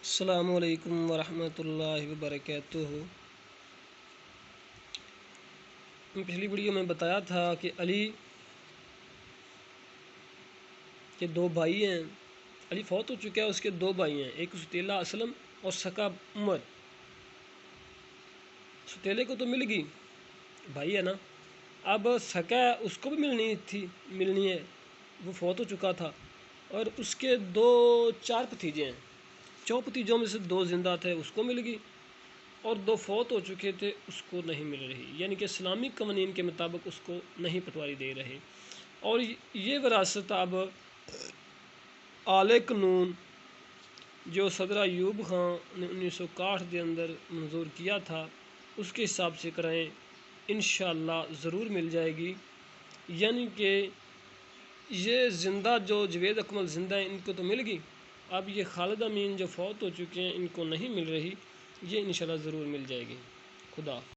السلام علیکم ورحمۃ اللہ وبرکاتہ۔ پچھلی ویڈیو میں بتایا تھا کہ علی کے دو بھائی ہیں۔ علی فوت ہو چکا ہے، اس کے دو بھائی ہیں، ایک ستیلہ اسلم اور سکا عمر۔ ستیلے کو تو مل گئی، بھائی ہے نا، اب سکا اس کو بھی ملنی ہے، وہ فوت ہو چکا تھا، اور اس کے چار بھتیجے ہیں، 4 بھتیجوں میں سے 2 زندہ تھے، اس کو مل گئی، اور 2 فوت ہو چکے تھے، اس کو نہیں مل رہی، یعنی کہ اسلامی قوانین کے مطابق اس کو نہیں پٹواری دے رہے۔ اور یہ وراثت اب آل قانون جو صدر ایوب خان نے 1961 کے اندر منظور کیا تھا، اس کے حساب سے کرائیں، انشاءاللہ ضرور مل جائے گی۔ یعنی کہ یہ زندہ جو جوید اکمل زندہ ہیں، ان کو تو مل گئی، اب یہ خالد امین جو فوت ہو چکے ہیں، ان کو نہیں مل رہی، یہ انشاءاللہ ضرور مل جائے گی۔ خدا